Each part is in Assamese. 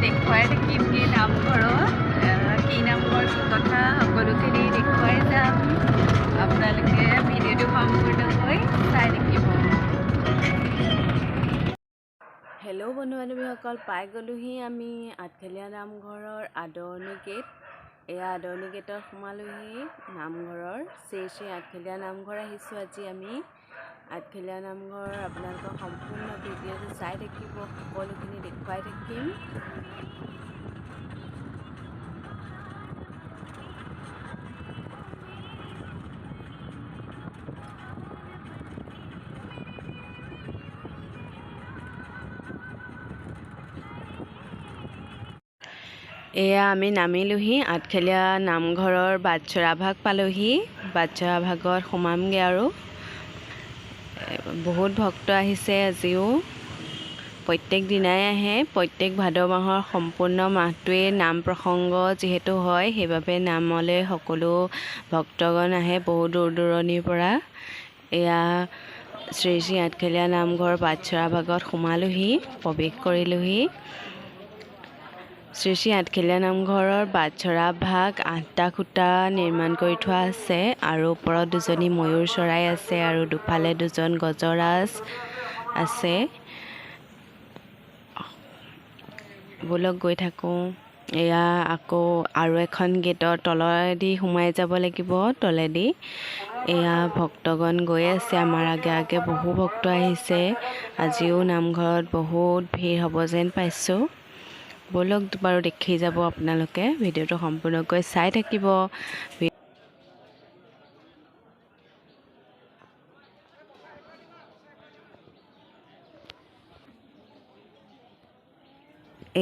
দেখুৱাই থাকিমগৈ নামঘৰত কি নামঘৰ কি কথা সকলোখিনি দেখুৱাই যাম আপোনালোকে ভিডিঅ'টো সম্পূৰ্ণকৈ চাই থাকিব। হেল্ল' বন্ধু বান্ধৱীসকল, পাই গ'লোহি আমি আঠখেলীয়া নামঘৰৰ আদৰণি গেট। এয়া আদৰণি গেটত সোমালোহি নামঘৰৰ শ্ৰী শ্ৰী আঠখেলীয়া নামঘৰ আহিছোঁ আজি আমি। আঠখেলীয়া নামঘৰ আপোনালোকৰ সম্পূৰ্ণ ভিডিঅ'টো চাই থাকিব, সকলোখিনি দেখুৱাই থাকিম। এয়া আমি নামিলোহি আঠখেলীয়া নামঘৰৰ বাটচৰা ভাগ পালোহি। বাটচৰা ভাগত সোমামগৈ আৰু বহুত ভক্ত আহিছে আজিও। প্ৰত্যেক দিনাই আহে, প্ৰত্যেক ভাদ মাহৰ সম্পূৰ্ণ মাহটোৱে নাম প্ৰসংগ যিহেতু হয়, সেইবাবে নামলৈ সকলো ভক্তগণ আহে বহু দূৰ দূৰণিৰ পৰা। এয়া শ্ৰী শ্ৰী আঠখেলীয়া নামঘৰ বাটচৰা ভাগত সোমালোহি, প্ৰৱেশ কৰিলোহি। শ্ৰী শ্ৰী আঠখেলীয়া নামঘৰৰ বাটচৰা ভাগ 8টা খুঁটা নিৰ্মাণ কৰি থোৱা আছে আৰু ওপৰত দুজনী ময়ূৰ চৰাই আছে আৰু দুফালে দুজন গজৰাজ আছে। ব'লক গৈ থাকোঁ। এয়া আকৌ আৰু এখন গেটৰ তলেদি সোমাই যাব লাগিব, তলেদি। এয়া ভক্তগণ গৈ আছে আমাৰ আগে আগে, বহু ভক্ত আহিছে। আজিও নামঘৰত বহুত ভিৰ হ'ব যেন পাইছোঁ। ব'লক বাৰু দেখি যাব আপোনালোকে, ভিডিঅ'টো সম্পূৰ্ণকৈ চাই থাকিব।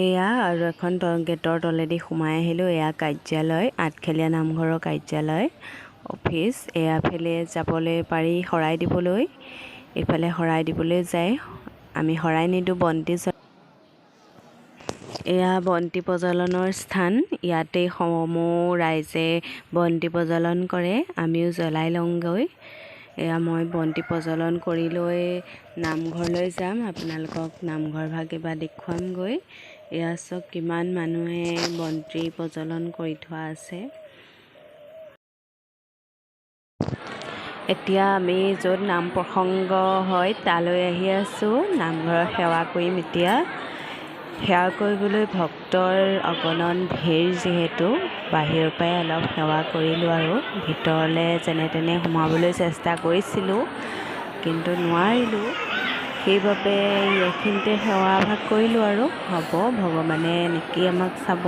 এয়া আৰু এখন গেটৰ তলেদি সোমাই আহিলোঁ। এয়া কাৰ্যালয়, আঠখেলীয়া নামঘৰৰ কাৰ্যালয় অফিচ। এয়াফালে যাবলৈ পাৰি শৰাই দিবলৈ, এইফালে শৰাই দিবলৈ যায়। আমি শৰাই নিদিওঁ, বন্তি এয়া বন্তি প্ৰজ্বলনৰ স্থান। ইয়াতেই সমূহ ৰাইজে বন্তি প্ৰজ্বলন কৰে, আমিও জ্বলাই লওঁগৈ। এয়া মই বন্তি প্ৰজ্বলন কৰি লৈ নামঘৰলৈ যাম, আপোনালোকক নামঘৰ ভাগ এবাৰ দেখুৱামগৈ। এয়া চাওক কিমান মানুহে বন্তি প্ৰজ্বলন কৰি থোৱা আছে। এতিয়া আমি য'ত নাম প্ৰসংগ হয় তালৈ আহি আছোঁ। নামঘৰত সেৱা কৰিম এতিয়া। সেৱা কৰিবলৈ ভক্তৰ অগণন ভিৰ যিহেতু, বাহিৰৰ পৰাই অলপ সেৱা কৰিলোঁ আৰু ভিতৰলৈ যেনে তেনে সোমাবলৈ চেষ্টা কৰিছিলোঁ কিন্তু নোৱাৰিলোঁ। সেইবাবে এইখিনিতে সেৱা ভাগ কৰিলোঁ আৰু হ'ব, ভগৱানে নেকি আমাক চাব।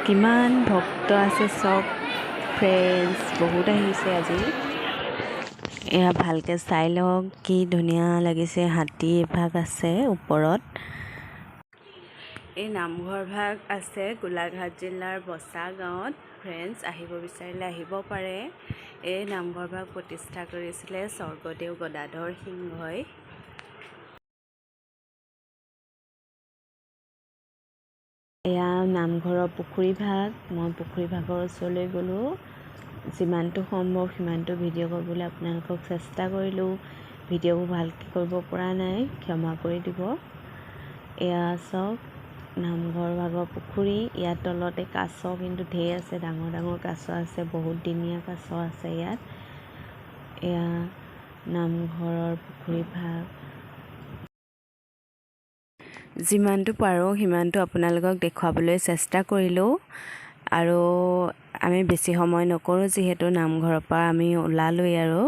কিমান ভক্ত আছে চব ফ্ৰেণ্ডছ, বহুত আহিছে আজি। এয়া ভালকৈ চাই লওক, কি ধুনীয়া লাগিছে। হাতী এভাগ আছে ওপৰত। এই নামঘৰ ভাগ আছে গোলাঘাট জিলাৰ বচা গাঁৱত। ফ্ৰেণ্ডছ, আহিব বিচাৰিলে আহিব পাৰে। এই নামঘৰ ভাগ প্ৰতিষ্ঠা কৰিছিলে স্বৰ্গদেউ গদাধৰ সিংহই। এয়া নামঘৰৰ পুখুৰী ভাগ। মই পুখুৰী ভাগৰ ওচৰলৈ গ'লোঁ, যিমানটো সম্ভৱ সিমানটো ভিডিঅ' কৰিবলৈ আপোনালোকক চেষ্টা কৰিলোঁ। ভিডিঅ'বোৰ ভালকৈ কৰিব পৰা নাই, ক্ষমা কৰি দিব। এয়া চাওক নামঘৰ ভাগৰ পুখুৰী। ইয়াত তলতে কাছ কিন্তু ঢেৰ আছে, ডাঙৰ ডাঙৰ কাছ আছে, বহুত দিনীয়া কাছ আছে ইয়াত। এয়া নামঘৰৰ পুখুৰী ভাগ। যিমানটো পাৰোঁ সিমানটো আপোনালোকক দেখুৱাবলৈ চেষ্টা কৰিলোঁ আৰু আমি বেছি সময় নকৰোঁ যিহেতু নামঘৰৰ পৰা আমি ওলালোৱেই আৰু।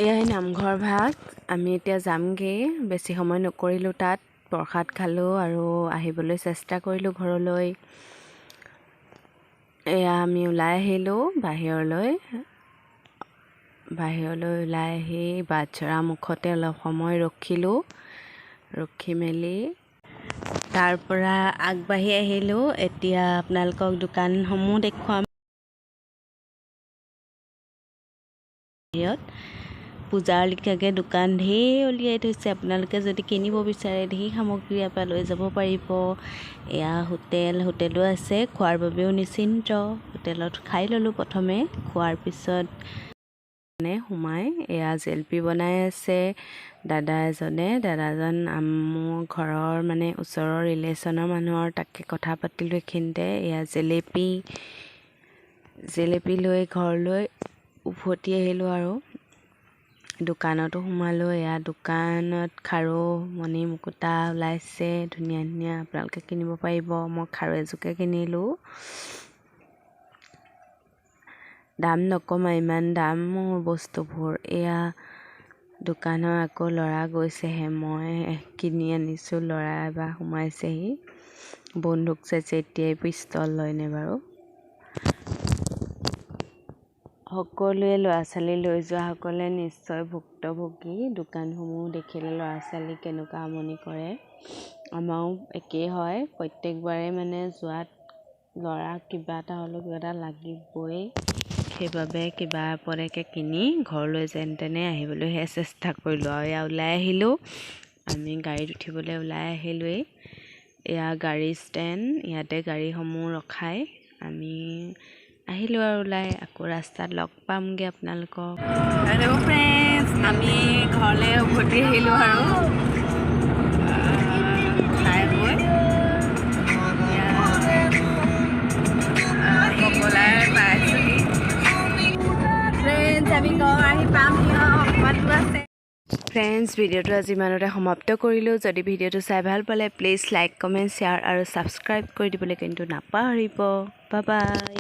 এয়াই নামঘৰ ভাগ, আমি এতিয়া যামগৈ। বেছি সময় নকৰিলোঁ, তাত প্ৰসাদ খালোঁ আৰু আহিবলৈ চেষ্টা কৰিলোঁ ঘৰলৈ। এয়া আমি ওলাই আহিলোঁ বাহিৰলৈ ওলাই আহি বাটচৰা মুখতে অলপ সময় ৰখিলোঁ। ৰখি মেলি তাৰ পৰা আগবাঢ়ি আহিলোঁ। এতিয়া আপোনালোকক দোকানসমূহ দেখুৱাম। পূজাৰ লিখিয়াকৈ দোকান ঢেৰ উলিয়াই থৈছে, আপোনালোকে যদি কিনিব বিচাৰে ঢেৰ সামগ্ৰী ইয়াৰ পৰা লৈ যাব পাৰিব। এয়া হোটেলো আছে, খোৱাৰ বাবেও নিশ্চিন্ত। হোটেলত খাই ল'লোঁ প্ৰথমে, খোৱাৰ পিছত সোমাই এয়া জেলপি বনাই আছে দাদা এজনে। দাদাজন মোৰ ঘৰৰ মানে ওচৰৰ ৰিলেশ্যনৰ মানুহৰ, তাকে কথা পাতিলোঁ এইখিনিতে। এয়া জেলেপি লৈ ঘৰলৈ উভতি আহিলোঁ আৰু দোকানতো সোমালোঁ। এয়া দোকানত খাৰু মণি মুকুতা ওলাইছে ধুনীয়া ধুনীয়া, আপোনালোকে কিনিব পাৰিব। মই খাৰু এযোৰকে কিনিলোঁ। দাম নকমাই, ইমান দাম মোৰ বস্তুবোৰ। এয়া দোকানৰ আকৌ ল'ৰা গৈছেহে, মই কিনি আনিছোঁ। ল'ৰা এবাৰ সোমাইছেহি, বন্দুক চাইছে, এতিয়াই পিষ্টল লয়নে বাৰু। সকলোৱে ল'ৰা ছোৱালী লৈ যোৱাসকলে নিশ্চয় ভুক্তভোগী। দোকানসমূহ দেখিলে ল'ৰা ছোৱালী কেনেকুৱা আমনি কৰে। আমাৰো একেই হয়, প্ৰত্যেকবাৰে মানে যোৱাত ল'ৰাক কিবা এটা হ'লেও কিবা এটা লাগিবই। সেইবাবে কিবা পৰেকে কিনি ঘৰলৈ যেন তেনে আহিবলৈহে চেষ্টা কৰিলোঁ আৰু এয়া ওলাই আহিলোঁ। আমি গাড়ীত উঠিবলৈ ওলাই আহিলোঁৱেই। এয়া গাড়ী ষ্টেণ্ড, ইয়াতে গাড়ীসমূহ ৰখাই আমি আহিলোঁ আৰু ওলাই। আকৌ ৰাস্তাত লগ পামগৈ আপোনালোকক। হেল্ল' ফ্ৰেণ্ডছ, আমি ঘৰলৈ উভতি আহিলোঁ আৰু খাই বৈ ককলাই পাইছোঁহি। ফ্ৰেণ্ডছ, আমি ঘৰ আহি পামহি অকণমানটো আছে। ফ্ৰেণ্ডছ, ভিডিঅ'টো আজি ইমানতে সমাপ্ত কৰিলোঁ। যদি ভিডিঅ'টো চাই ভাল পালে প্লিজ লাইক, কমেণ্ট, শ্বেয়াৰ আৰু ছাবস্ক্ৰাইব কৰি দিবলৈ কিন্তু নাপাহৰিব। Bye bye.